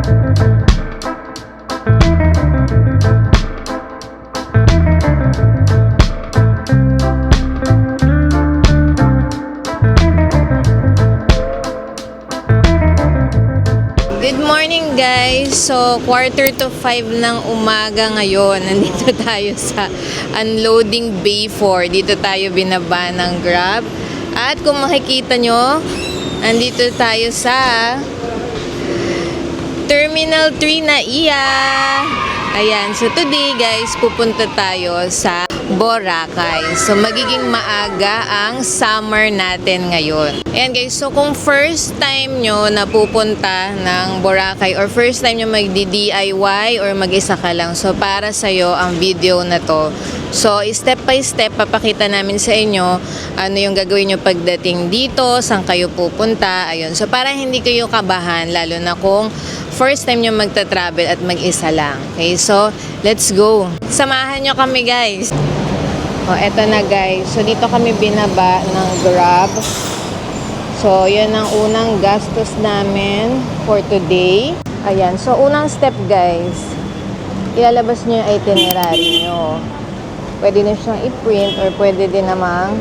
Good morning guys! So, 4:45 ng umaga ngayon. Nandito tayo sa unloading bay 4. Dito tayo binaba ng Grab. At kung makikita nyo, nandito tayo sa Terminal 3 na iya. Ayan, so today guys, pupunta tayo sa Boracay. So magiging maaga ang summer natin ngayon. Ayan guys, so kung first time nyo na pupunta ng Boracay or first time nyo magdi-DIY or mag-isa ka lang, so para sa'yo ang video na to. So step by step, papakita namin sa inyo ano yung gagawin nyo pagdating dito, saan kayo pupunta. Ayun, so para hindi kayo kabahan, lalo na kung first time nyo magta-travel at mag-isa lang. Okay, so let's go. Samahan nyo kami guys. O, eto na guys. So, dito kami binaba ng Grab. So, yun ang unang gastos namin for today. Ayan. So, unang step guys, ilalabas nyo yung itinerary nyo. Pwede na siyang i-print or pwede din namang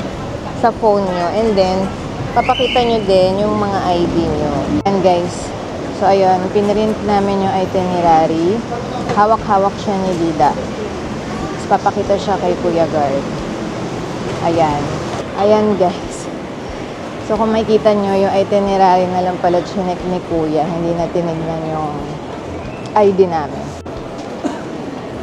sa phone nyo. And then, papakita nyo din yung mga ID nyo. Ayan guys. So, ayun. Pinrint namin yung itinerary. Hawak-hawak siya ni Dida. Papakita siya kay Kuya Guard. Ayan. Ayan guys. So kung makikita nyo, yung itinerary na lang pala chinek ni Kuya. Hindi na tinignan yung ID namin.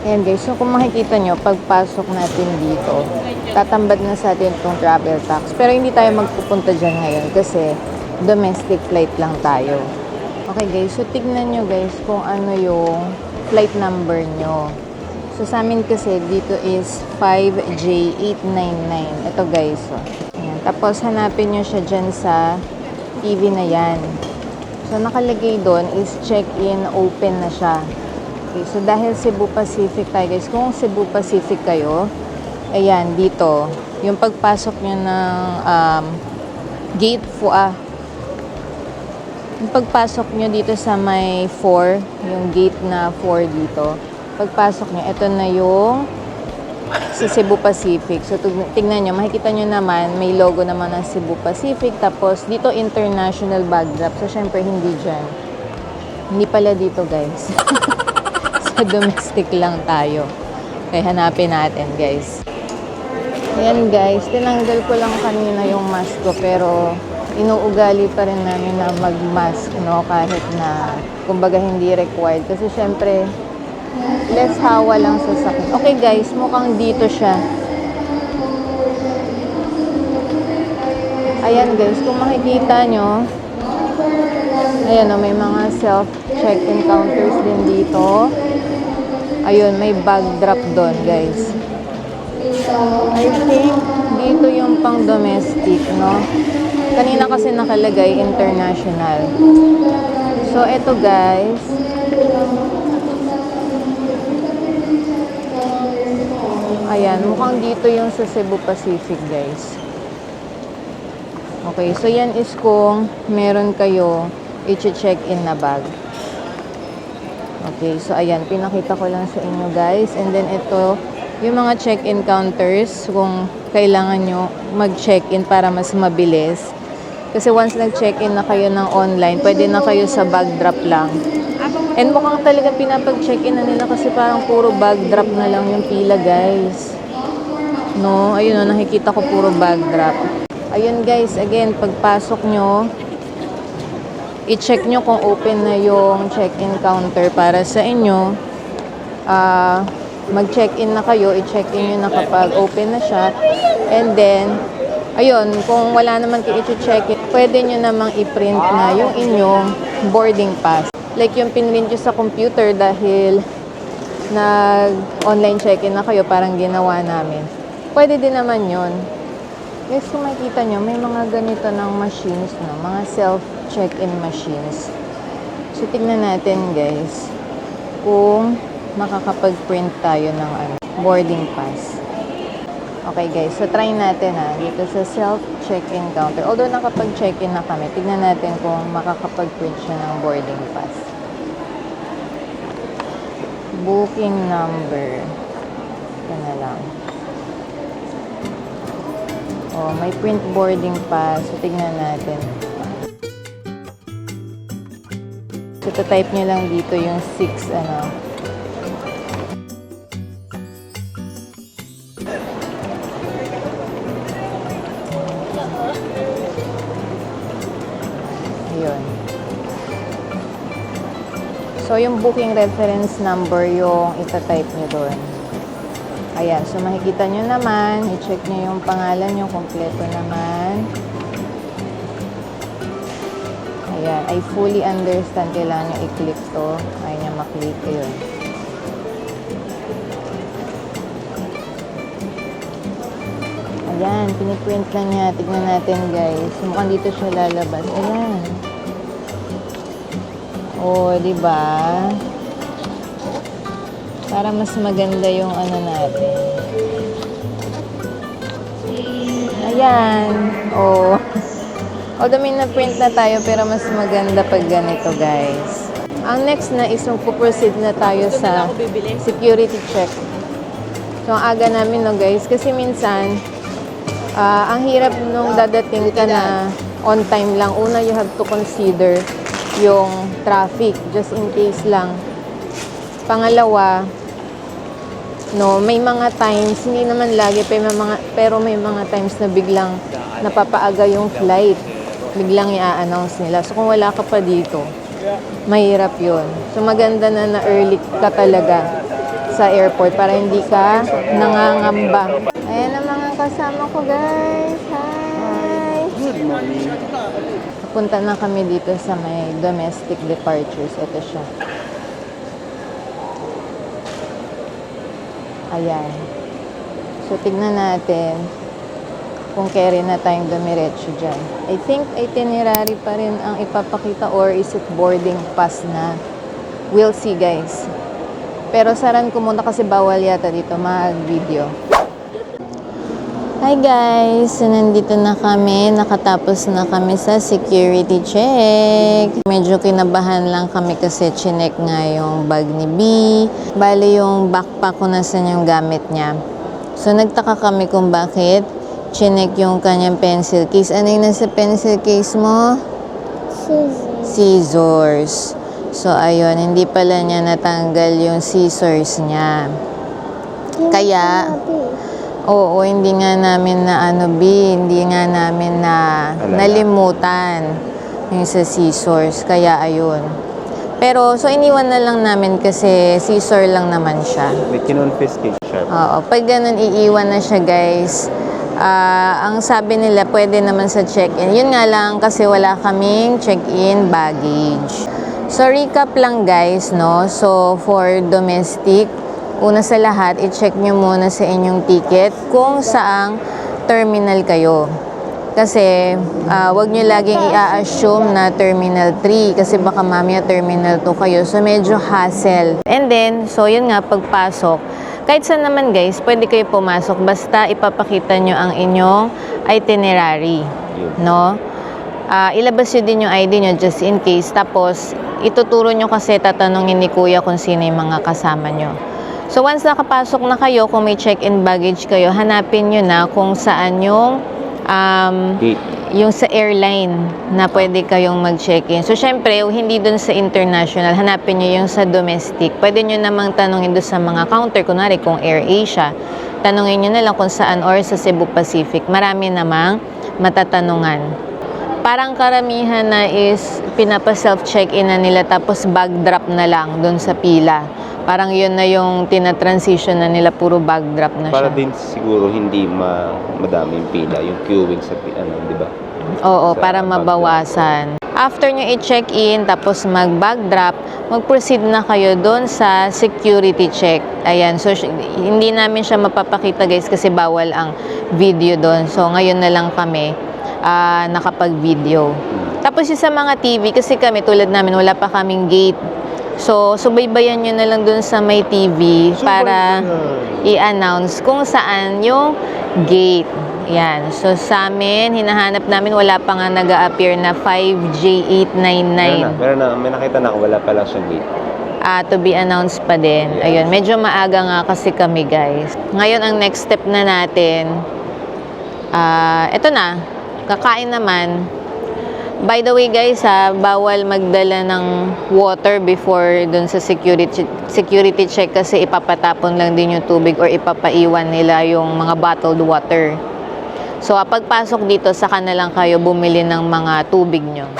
Ayan guys. So kung makikita nyo, pagpasok natin dito, tatambad na sa atin itong travel tax. Pero hindi tayo magpupunta dyan ngayon kasi domestic flight lang tayo. Okay guys. So tignan nyo guys kung ano yung flight number nyo. So, sa amin kasi, dito is 5J899. Ito guys. So, ayan. Tapos, hanapin nyo siya dyan sa TV na yan. So, nakalagay doon is check-in, open na siya. Okay. So, dahil Cebu Pacific tayo guys. Kung Cebu Pacific kayo, ayan, dito. Yung pagpasok nyo ng gate 4, yung pagpasok nyo dito sa may 4, yung gate na 4 dito. Pagpasok nyo, ito na yung sa Cebu Pacific. So, tignan nyo, makikita nyo naman, may logo naman ng Cebu Pacific. Tapos, dito international bag drop. So, syempre, hindi dyan. Hindi pala dito, guys. Sa domestic lang tayo. Kaya hanapin natin, guys. Ayan, guys. Tinanggal ko lang kanina yung mask ko. Pero, inuugali pa rin namin na mag-mask, no? Kahit na, kumbaga, hindi required. Kasi, syempre, less hawa lang sa sakit. Okay guys, mukhang dito siya. Ayan guys, kung makikita nyo, ayan o, may mga self-check-in counters din dito. Ayun, may bag drop doon guys. I think dito yung pang domestic, no? Kanina kasi nakalagay international. So, eto guys. Ayan, mukhang dito yung sa Cebu Pacific, guys. Okay, so yan is kung meron kayo i-check-in na bag. Okay, so ayan, pinakita ko lang sa inyo, guys. And then ito, yung mga check-in counters, kung kailangan nyo mag-check-in para mas mabilis. Kasi once nag-check-in na kayo ng online, pwede na kayo sa bag drop lang. And mukhang talaga pinapag-check-in na nila kasi parang puro bag drop na lang yung pila, guys. No? Ayun o, nakikita ko puro bag drop. Ayun, guys. Again, pagpasok nyo, i-check nyo kung open na yung check-in counter para sa inyo. Mag-check-in na kayo, i-check-in nyo na kapag open na siya. And then, ayun, kung wala naman kayo i-check-in, pwede nyo namang i-print na yung inyong boarding pass. Like yung pinrint nyo sa computer dahil nag-online check-in na kayo, parang ginawa namin. Pwede din naman yun. Guys, kung makikita nyo, may mga ganito ng machines, no? Mga self-check-in machines. So, tignan natin, guys, kung makakapag-print tayo ng boarding pass. Okay, guys. So, try natin, dito sa self-check-in counter. Although, nakapag-check-in na kami, tignan natin kung makakapag-print siya ng boarding pass. Booking number. Ito na lang. Oh, may print boarding pass. So, tignan natin. So, type nyo lang dito yung 6, ano. Ayun. So, yung booking reference number yung itatype nyo doon. Ayan. So, makikita nyo naman. I-check nyo yung pangalan nyo. Kompleto naman. Ayan. I fully understand. Kailangan nyo i-click to. Ayaw nyo maklik. Ayun. Ayan. Piniprint lang niya. Tignan natin, guys. Mukhang dito siya lalabas. Ayan. Oh, di ba? Para mas maganda yung ano natin. Ayan. Oh. Although may na-print na tayo, pero mas maganda pag ganito, guys. Ang next na is magpo-proceed na tayo sa security check. So, ang aga namin, no, guys. Kasi minsan, ang hirap nung dadating ka na on time lang. Una, you have to consider yung traffic, just in case lang. Pangalawa, no, may mga times, hindi naman lagi, pero may mga times na biglang napapaaga yung flight. Biglang i-announce nila. So, kung wala ka pa dito, mahirap yun. So, maganda na early ka talaga sa airport para hindi ka nangangamba. Ayan ang mga kasama ko, guys. Hi! Good morning. Punta na kami dito sa may domestic departures. Ito siya. Ayan. So, tignan natin kung carry na tayong dumiretso dyan. I think itinerary pa rin ang ipapakita or is it boarding pass na? We'll see, guys. Pero saran ko muna kasi bawal yata dito mag-video. Hi guys! So, nandito na kami. Nakatapos na kami sa security check. Medyo kinabahan lang kami kasi chinek nga yung bag ni B. Bali yung backpack ko nasan yung gamit niya. So, nagtaka kami kung bakit chinek yung kanyang pencil case. Ano yung nasa pencil case mo? Scissors. So, ayun. Hindi pala niya natanggal yung scissors niya. Kaya... Oo, hindi nga namin na hindi nga namin na nalimutan yung sa scissors. Kaya ayun. Pero, so iniwan na lang namin kasi scissor lang naman siya. May kinonfiscate siya. Oo, pag ganun iiwan na siya, guys. Ang sabi nila, pwede naman sa check-in. Yun nga lang kasi wala kaming check-in baggage. So, recap lang, guys, no? So, for domestic, una sa lahat, i-check nyo muna sa inyong ticket kung saang terminal kayo. Kasi, wag nyo laging i-assume na Terminal 3 kasi baka mamaya Terminal 2 kayo. So, medyo hassle. And then, so yun nga, pagpasok, kahit saan naman guys, pwede kayo pumasok basta ipapakita nyo ang inyong itinerary. No? Ilabas nyo din yung ID nyo just in case. Tapos, ituturo nyo kasi tatanungin ni kuya kung sino yung mga kasama nyo. So, once nakapasok na kayo, kung may check-in baggage kayo, hanapin nyo na kung saan yung yung sa airline na pwede kayong mag-check-in. So, syempre, hindi dun sa international, hanapin nyo yung sa domestic. Pwede nyo namang tanungin dun sa mga counter, kunwari kung AirAsia, tanungin nyo na lang kung saan or sa Cebu Pacific. Marami namang matatanungan. Parang karamihan na is pinapa-self-check-in na nila tapos bag drop na lang dun sa pila. Parang yun na yung tina-transition na nila, puro bag drop na Para siya. din siguro hindi madami yung pila, yung queuing sa di ba? Oo, Sa para bag mabawasan. After nyo i-check-in, tapos mag-bag drop, mag-proceed na kayo doon sa security check. Ayan, so hindi namin siya mapapakita guys kasi bawal ang video doon. So ngayon na lang kami nakapag-video. Tapos yung sa mga TV, kasi kami tulad namin, wala pa kaming gate. So, subaybayan nyo na lang dun sa may TV para i-announce kung saan yung gate. Yan. So, sa amin, hinahanap namin, wala pa nga nag-a-appear na 5J899. Meron na, may nakita na ako, wala pa lang siyang gate. To be announced pa din. Ayun, medyo maaga nga kasi kami guys. Ngayon ang next step na natin, eto na, kakain naman. By the way guys bawal magdala ng water before dun sa security check kasi ipapatapon lang din yung tubig or ipapaiwan nila yung mga bottled water. So pagpasok dito, saka na lang kayo bumili ng mga tubig nyo.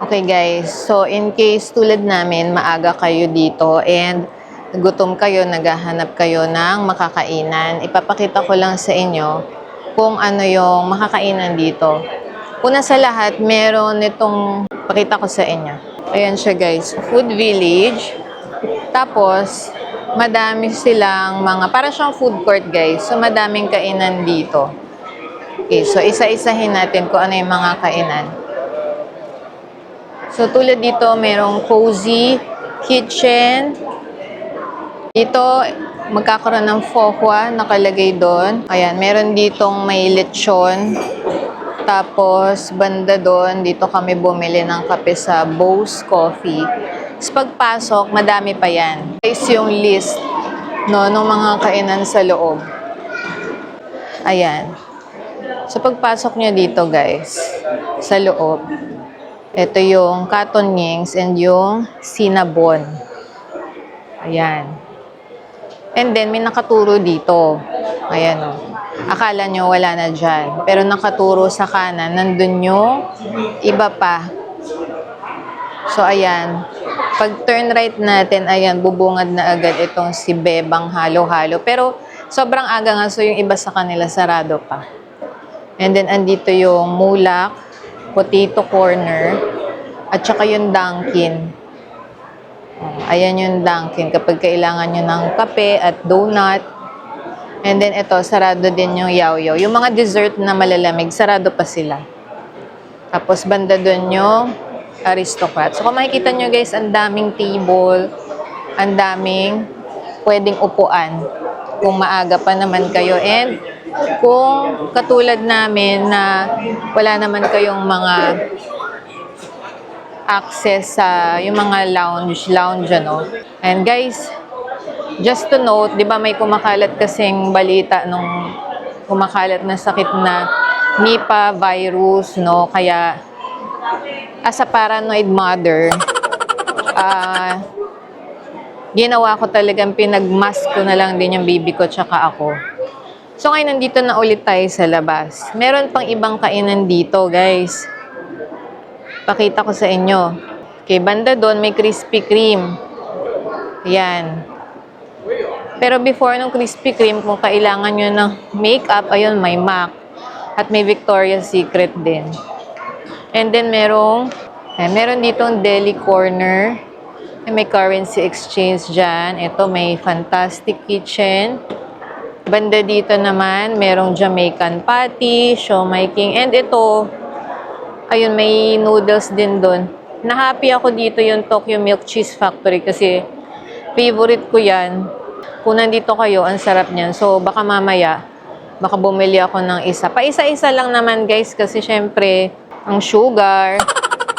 Okay guys, so in case tulad namin, maaga kayo dito and gutom kayo, naghahanap kayo ng makakainan, ipapakita ko lang sa inyo kung ano yung makakainan dito. Una sa lahat, meron itong, pakita ko sa inyo. Ayan siya guys, Food Village. Tapos, madami silang mga, para siyang food court guys. So, madaming kainan dito. Okay, so isa-isahin natin kung ano yung mga kainan. So, tulad dito, merong Cozy Kitchen. Dito, magkakaroon ng fokwa, nakalagay doon. Ayan, meron ditong may lechon. Tapos, banda doon, dito kami bumili ng kape sa Bose Coffee. Tapos, pagpasok, madami pa yan. Guys, yung list, no, ng mga kainan sa loob. Ayan. So, pagpasok nyo dito, guys, sa loob, ito yung cotton wings and yung cinnabon. Ayan. And then, may nakaturo dito. Ayan, o. Akala nyo wala na dyan. Pero nakaturo sa kanan, nandun yung iba pa. So, ayan. Pag turn right natin, ayan, bubungad na agad itong si Bebang Halo-Halo. Pero, sobrang aga nga, so yung iba sa kanila sarado pa. And then, andito yung Mulak, Potato Corner, at saka yung Dunkin. Ayan yung Dunkin. Kapag kailangan nyo ng kape at donut. And then, ito, sarado din yung Yaoyo. Yung mga dessert na malalamig, sarado pa sila. Tapos, banda dun yung Aristocrat. So, kung makikita nyo guys, ang daming table, ang daming pwedeng upuan. Kung maaga pa naman kayo. And, kung katulad namin na wala naman kayong mga access sa yung mga lounge, ano. And guys, just to note, di ba may kumakalat kasing balita nung kumakalat na sakit na Nipah virus, no? Kaya, as a paranoid mother, ginawa ko talagang pinag-mask ko na lang din yung baby ko tsaka ako. So ngayon, nandito na ulit tayo sa labas. Meron pang ibang kainan dito, guys. Pakita ko sa inyo. Okay, banda doon, may Krispy Kreme. Yan. Pero before ng Krispy Kreme, kung kailangan nyo ng makeup, ayun, may MAC. At may Victoria's Secret din. And then, meron ditong deli corner. May currency exchange dyan. Ito, may Fantastic Kitchen. Banda dito naman, merong Jamaican patty, siomai king. And ito, ayun, may noodles din doon. Na-happy ako dito yung Tokyo Milk Cheese Factory kasi favorite ko yan. Kung nandito kayo, ang sarap niyan. So, baka mamaya, baka bumili ako ng isa. Pa-isa-isa lang naman, guys, kasi syempre, ang sugar.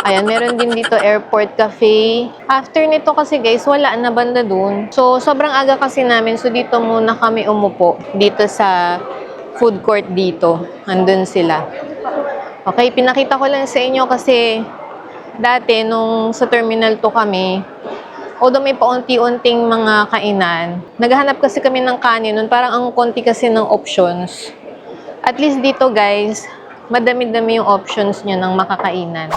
Ayan, meron din dito Airport Cafe. After nito kasi, guys, wala na banda dun. So, sobrang aga kasi namin. So, dito muna kami umupo. Dito sa food court dito. Andun sila. Okay, pinakita ko lang sa inyo kasi dati, nung sa Terminal 2 kami, although may paunti-unting mga kainan, naghahanap kasi kami ng kanin nun. Parang ang konti kasi ng options. At least dito, guys, madami-dami yung options nyo ng makakainan.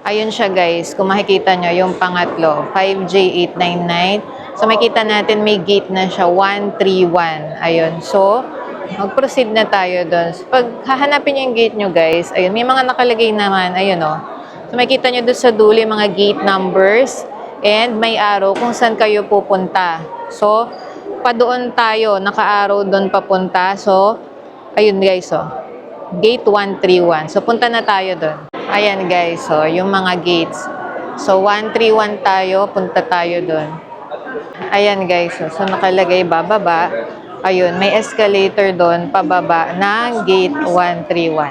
Ayun siya, guys. Kung makikita nyo, yung pangatlo, 5J899. So, makikita natin may gate na siya, 131. Ayun. So, mag-proceed na tayo doon. So, pag hahanapin nyo yung gate nyo, guys, ayun, may mga nakalagay naman. Ayun, oh. So, makikita nyo doon sa dulo yung mga gate numbers and may arrow kung saan kayo pupunta. So, pa doon tayo, naka-arrow doon papunta. So, ayun, guys, oh. Gate 131. So, punta na tayo doon. Ayan, guys, so, yung mga gates. So, 131 tayo, punta tayo doon. Ayan, guys, so, nakalagay bababa. Ayun, may escalator doon, pababa ng gate 131.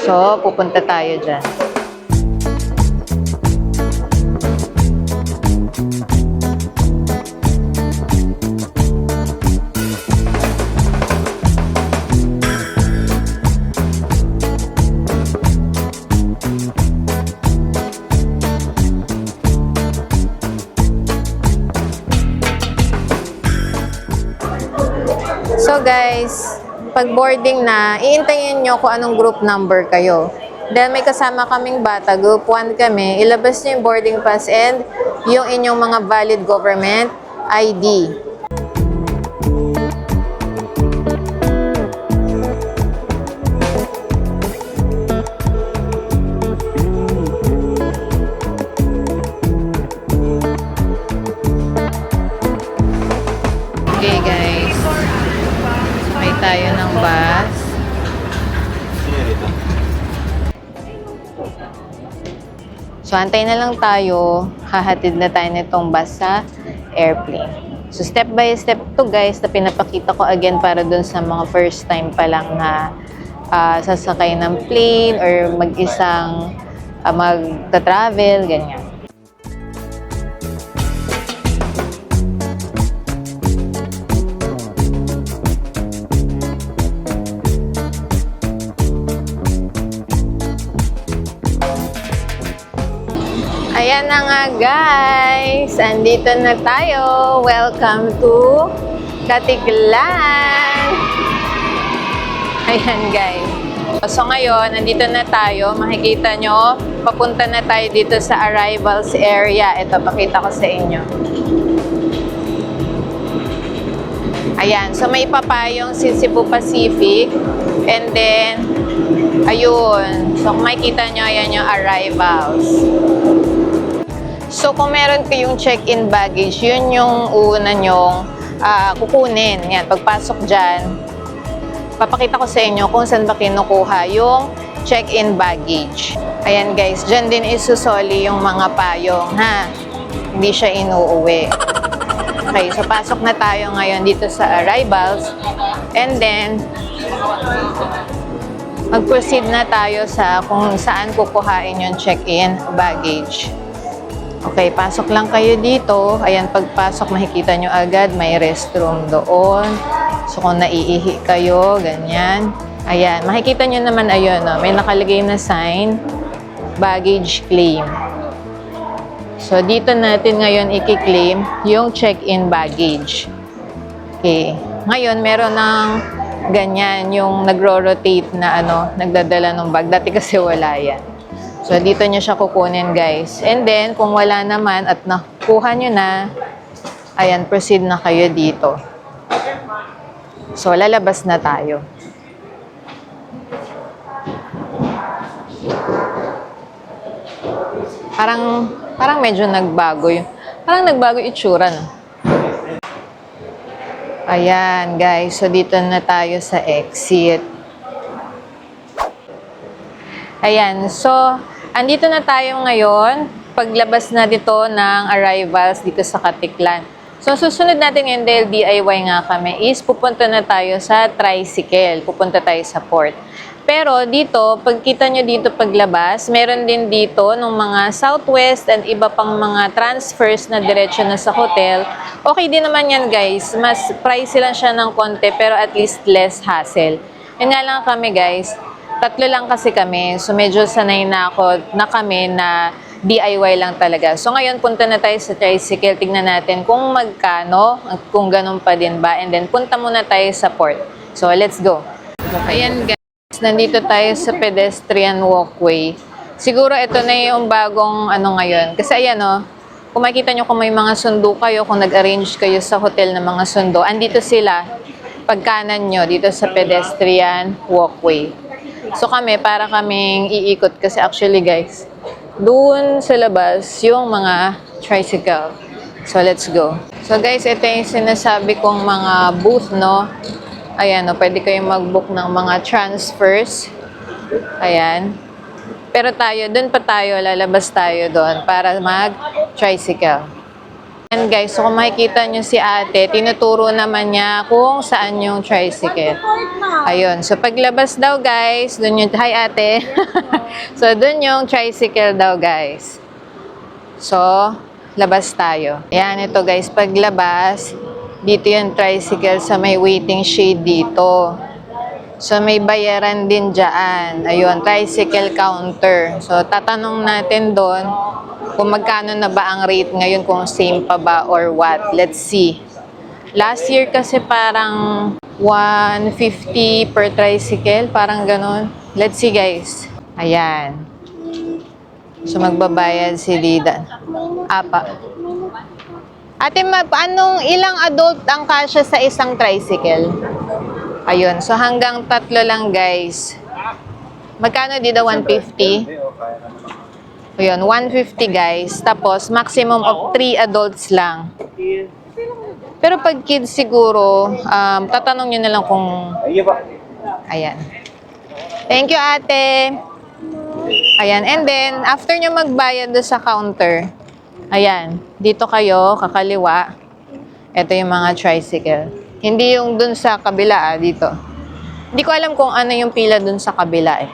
So, pupunta tayo dyan. So guys, pag boarding na, iintayin nyo kung anong group number kayo. Dahil may kasama kaming bata, group 1 kami, ilabas nyo yung boarding pass and yung inyong mga valid government ID. Okay guys, sakay tayo ng bus. So, antay na lang tayo. Hahatid na tayo nitong bus sa airplane. So, step by step to guys na pinapakita ko again para dun sa mga first time pa lang na sasakay ng plane or mag-isang magta-travel, ganyan. Ayan na nga guys, andito na tayo. Welcome to Katiklan. Ayan guys. So ngayon, andito na tayo. Makikita nyo, papunta na tayo dito sa arrivals area. Ito, pakita ko sa inyo. Ayan, so may papayong si Cebu Pacific. And then, ayun. So kung makikita nyo, ayan yung arrivals. So, kung meron kayong check-in baggage, yun yung una nyong kukunin. Yan, pagpasok dyan, papakita ko sa inyo kung saan ba kinukuha yung check-in baggage. Ayan guys, dyan din isusoli yung mga payong, ha? Hindi siya inuuwi. Okay, so pasok na tayo ngayon dito sa arrivals. And then, mag-proceed na tayo sa kung saan kukuhain yung check-in baggage. Okay, pasok lang kayo dito. Ayan, pagpasok, makikita nyo agad, may restroom doon. So, kung naiihi kayo, ganyan. Ayan, makikita nyo naman, ayun, no, may nakalagay na sign, baggage claim. So, dito natin ngayon i-claim yung check-in baggage. Okay. Ngayon, meron ng ganyan, yung nagro-rotate na, nagdadala ng bag. Dati kasi wala yan. So, dito nyo siya kukunin, guys. And then, kung wala naman at nakuha nyo na, ayan, proceed na kayo dito. So, lalabas na tayo. Parang medyo nagbago yung, parang nagbago yung itsura, no? Ayan, guys. So, dito na tayo sa exit. Ayan, so, andito na tayo ngayon, paglabas na dito ng arrivals dito sa Katiklan. So, susunod natin ngayon dahil DIY nga kami is pupunta na tayo sa tricycle, pupunta tayo sa port. Pero dito, pagkita nyo dito paglabas, meron din dito ng mga Southwest and iba pang mga transfers na diretso na sa hotel. Okay din naman yan guys, mas pricey lang siya ng konti pero at least less hassle. Yun nga lang kami guys, 3 lang kasi kami. So, medyo sanay na ako na kami na DIY lang talaga. So, ngayon, punta na tayo sa tricycle. Tignan natin kung magkano, kung ganun pa din ba. And then, punta muna tayo sa port. So, let's go. Ayan, guys. Nandito tayo sa pedestrian walkway. Siguro, ito na yung bagong ngayon. Kasi, ayan, kung makikita nyo kung may mga sundo kayo, kung nag-arrange kayo sa hotel ng mga sundo, andito sila, pagkanan nyo, dito sa pedestrian walkway. So kami, para kaming iikot kasi actually guys, doon sa labas yung mga tricycle. So let's go. So guys, ito yung sinasabi kong mga booth, no? Ayan, pwede kayong mag-book ng mga transfers. Ayan. Pero tayo, doon pa tayo, lalabas tayo doon para mag-tricycle. And guys, so kung makikita nyo si ate, tinuturo naman niya kung saan yung tricycle. Ayun. So, paglabas daw guys, dun yung, hi ate. So, dun yung tricycle daw guys. So, labas tayo. Ayan, ito guys, paglabas, dito yung tricycle sa may waiting shade dito. So, may bayaran din dyan. Ayun, tricycle counter. So, tatanong natin doon kung magkano na ba ang rate ngayon, kung same pa ba or what. Let's see. Last year kasi parang 150 per tricycle, parang ganon. Let's see guys. Ayan. So magbabayad si Lida. Apa. Ate, ilang adult ang kasya sa isang tricycle? Ayun. So hanggang 3 lang guys. Magkano dito? 150? Ayun, 150 guys. Tapos maximum of 3 adults lang. Pero pag kids siguro, tatanong nyo na lang kung... Ayan. Thank you, ate. Ayan. And then, after nyo magbayad doon sa counter, ayan, dito kayo, kakaliwa. Ito yung mga tricycle. Hindi yung doon sa kabila, dito. Hindi ko alam kung ano yung pila doon sa kabila eh.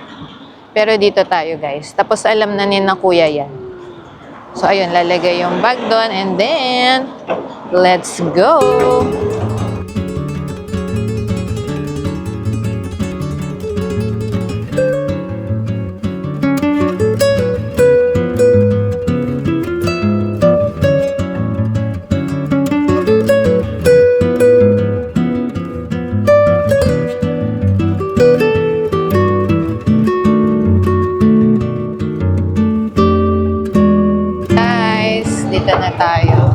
Pero dito tayo, guys. Tapos alam na ni na kuya yan. So, ayun, lalagay yung bag doon. And then, let's go! Dito na tayo.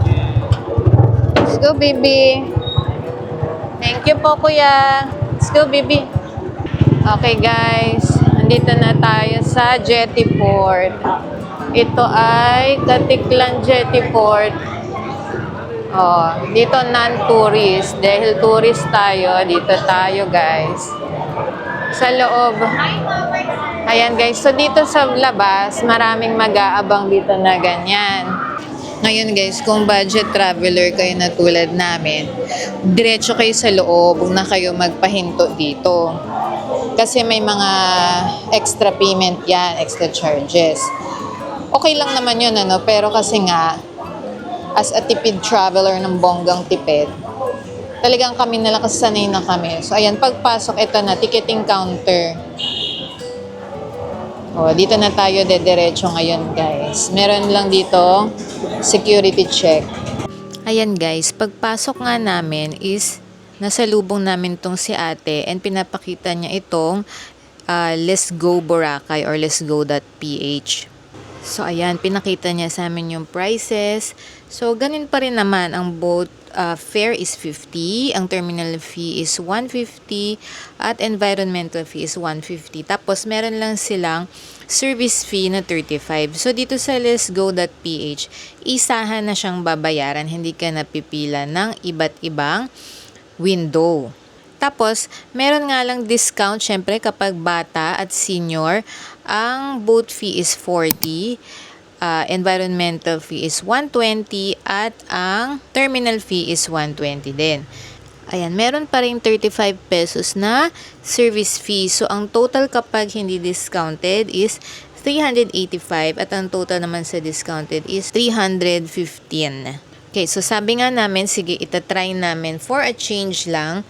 Let's go, baby. Thank you po, kuya. Let's go, baby. Okay, guys. Nandito na tayo sa Jetty Port. Ito ay Katiklan Jetty Port. Oh, dito non-tourist. Dahil tourist tayo, dito tayo, guys. Sa loob. Ayan, guys. So, dito sa labas, maraming mag-aabang dito na ganyan. Ngayon guys, kung budget traveler kayo na tulad namin, diretso kayo sa loob, huwag na kayo magpahinto dito. Kasi may mga extra payment yan, extra charges. Okay lang naman yun, ano? Pero kasi nga, as a tipid traveler ng bonggang tipid, talagang kami nalang kasi sanay na kami. So ayan, pagpasok, ito na, ticketing counter. O, dito na tayo dediretso ngayon guys. Meron lang dito, security check. Ayan guys, pagpasok nga namin is nasa lubong namin tong si ate and pinapakita niya itong Let's Go Boracay or Let's Go.ph. So ayan, pinakita niya sa amin yung prices. So ganun pa rin naman, ang boat fare is 50, ang terminal fee is 150, at environmental fee is 150. Tapos meron lang silang service fee na 35. So dito sa Let's Go.ph, isahan na siyang babayaran, hindi ka napipila ng iba't ibang window. Tapos, meron nga lang discount syempre kapag bata at senior. Ang boat fee is 40, environmental fee is 120, at ang terminal fee is 120 din. Ayan, meron pa rin 35 pesos na service fee. So, ang total kapag hindi discounted is 385 at ang total naman sa discounted is 315. Okay, so sabi nga namin, sige, itatry namin for a change lang.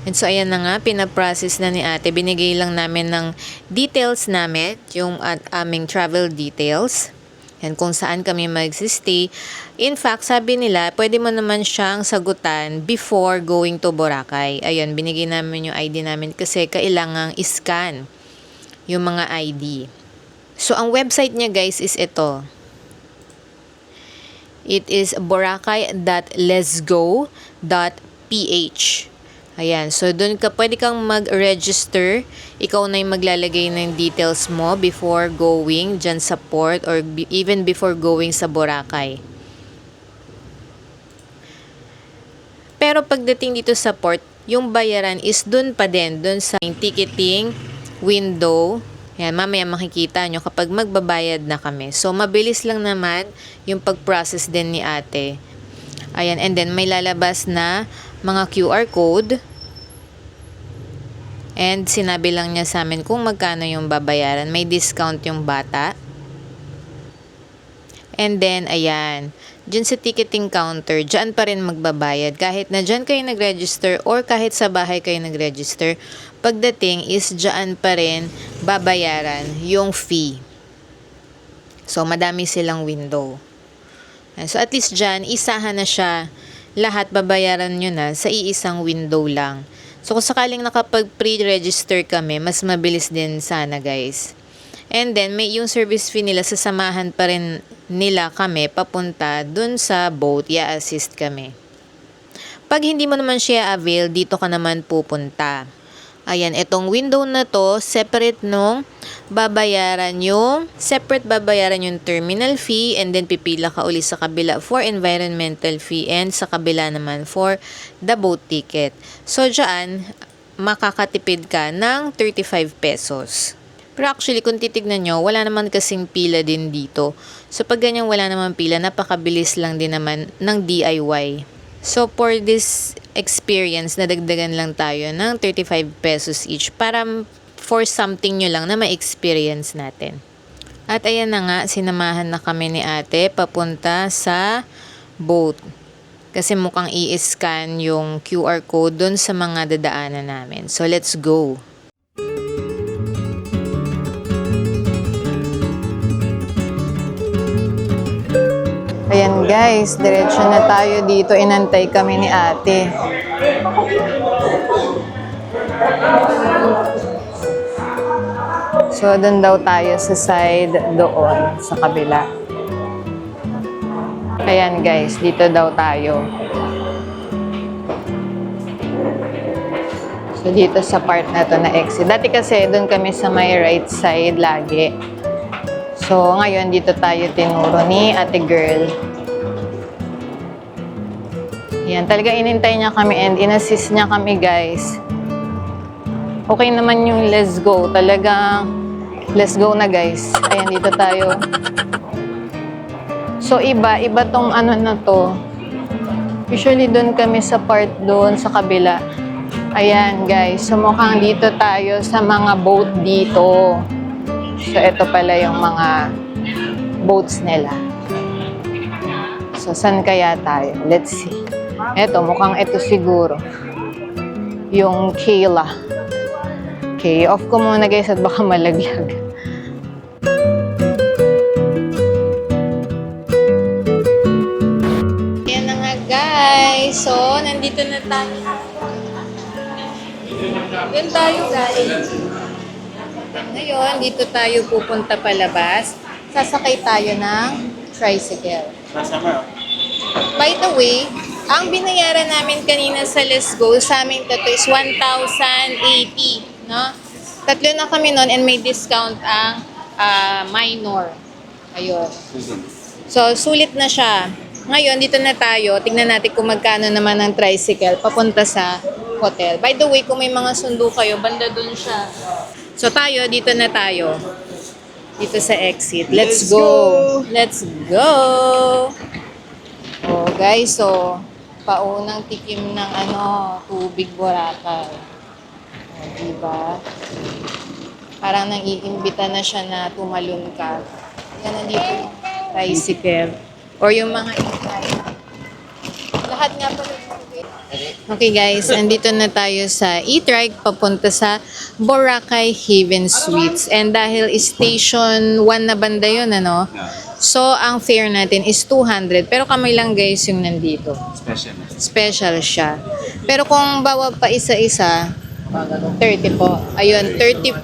And so, ayan na nga, pinaprocess na ni ate. Binigay lang namin ng details namin, yung aming travel details. Yan, kung saan kami mag-stay. In fact, sabi nila, pwede mo naman siyang sagutan before going to Boracay. Ayun, binigay namin yung ID namin kasi kailangang iscan yung mga ID. So, ang website niya guys is ito. It is boracay.letsgo.ph. Ayan, so doon ka pwede kang mag-register. Ikaw na yung maglalagay ng details mo before going dyan sa port or even before going sa Boracay. Pero pagdating dito sa port, yung bayaran is doon pa din, doon sa ticketing window. Ayan, mamaya makikita nyo kapag magbabayad na kami. So, mabilis lang naman yung pag-process din ni ate. Ayan, and then may lalabas na mga QR code. And sinabi lang niya sa amin kung magkano yung babayaran. May discount yung bata. And then, ayan, dyan sa ticketing counter, dyan pa rin magbabayad. Kahit na dyan kayo nag-register or kahit sa bahay kayo nag-register, pagdating is dyan pa rin babayaran yung fee. So, madami silang window. So, at least dyan, isahan na siya. Lahat babayaran nyo na sa iisang window lang. So kung sakaling nakapag-pre-register kami, mas mabilis din sana guys. And then may yung service fee nila, sasamahan pa rin nila kami papunta dun sa boat, i-assist kami. Pag hindi mo naman siya avail, dito ka naman pupunta. Ayan, itong window na to, separate babayaran yung terminal fee, and then pipila ka uli sa kabila for environmental fee, and sa kabila naman for the boat ticket. So, dyan, makakatipid ka ng 35 pesos. Pero actually, kung titignan nyo, wala naman kasing pila din dito. So, pag ganyan wala naman pila, napakabilis lang din naman ng DIY. So, for this experience, nadagdagan lang tayo ng 35 pesos each para for something nyo lang na ma-experience natin. At ayan na nga, sinamahan na kami ni ate papunta sa boat. Kasi mukhang i-scan yung QR code dun sa mga dadaanan namin. So, let's go! Ayan guys, diretso na tayo dito. Inantay kami ni ate. So, doon daw tayo sa side doon, sa kabila. Ayan guys, dito daw tayo. So, dito sa part na to na exit. Dati kasi doon kami sa may right side lagi. So, ngayon dito tayo tinuro ni ate girl. Yan, talaga inintay niya kami and inassist niya kami guys. Okay naman yung let's go. Talaga, let's go na guys. Ayan, dito tayo. So, iba tong ano na to. Usually doon kami sa part doon sa kabila. Ayan guys, so mukhang dito tayo sa mga boat dito. So, ito pala yung mga boats nila. So, saan kaya tayo? Let's see. Ito, mukhang ito siguro. Yung Kayla. Okay, off ko muna guys at baka malaglag. Ayan na nga guys. So, nandito na tayo. Yan tayo guys. Ngayon, dito tayo pupunta palabas. Sasakay tayo ng tricycle. By the way, ang binayaran namin kanina sa Let's Go, sa amin ito is 1,080. No? Tatlo na kami noon and may discount ang minor. Ayun. So, sulit na siya. Ngayon, dito na tayo. Tingnan natin kung magkano naman ang tricycle papunta sa hotel. By the way, kung may mga sundo kayo, banda dun siya. So tayo, dito na tayo. Dito sa exit. Let's go! Let's go! Oh, guys, so paunang tikim ng tubig Boracay. Oh, diba? Parang nang-iimbita na siya na tumalon ka. Yan, nandito yung tricycle. Or yung mga lahat nga pala. Okay guys, andito na tayo sa e-trike papunta sa Boracay Haven Suites. And dahil station 1 na banda yun, so ang fare natin is 200. Pero kami lang guys yung nandito. Special siya. Pero kung bawa pa isa-isa, 30 po. Ayun, 30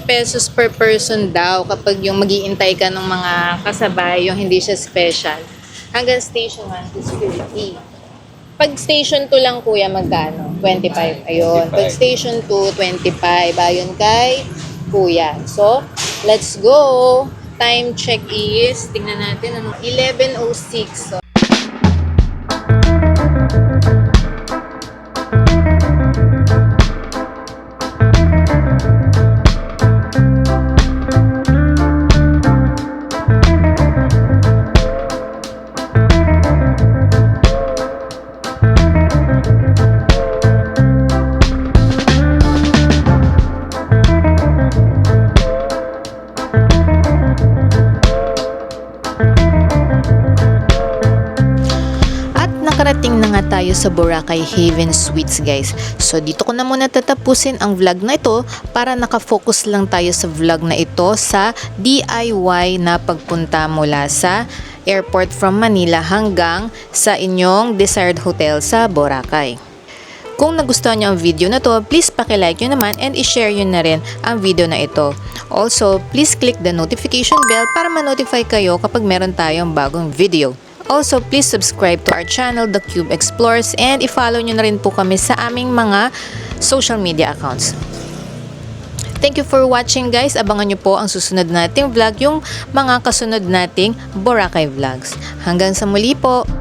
pesos per person daw kapag yung mag-iintay ka ng mga kasabay, yung hindi siya special. Hanggang station 1 is 50. Pag station 2 lang kuya, magkano? 25. Ayun. Pag station 2, 25. Ayun kay kuya. So, let's go. Time check is, tingnan natin, 11:06. So, nakarating na nga tayo sa Boracay Haven Suites guys. So dito ko na muna tatapusin ang vlog na ito para nakafocus lang tayo sa vlog na ito sa DIY na pagpunta mula sa airport from Manila hanggang sa inyong desired hotel sa Boracay. Kung nagustuhan nyo ang video na to, please paki-like nyo naman and i-share nyo na rin ang video na ito. Also, please click the notification bell para ma-notify kayo kapag meron tayong bagong video. Also, please subscribe to our channel, The Cube Explores, and i-follow nyo na rin po kami sa aming mga social media accounts. Thank you for watching guys. Abangan nyo po ang susunod nating vlog, yung mga kasunod nating Boracay vlogs. Hanggang sa muli po!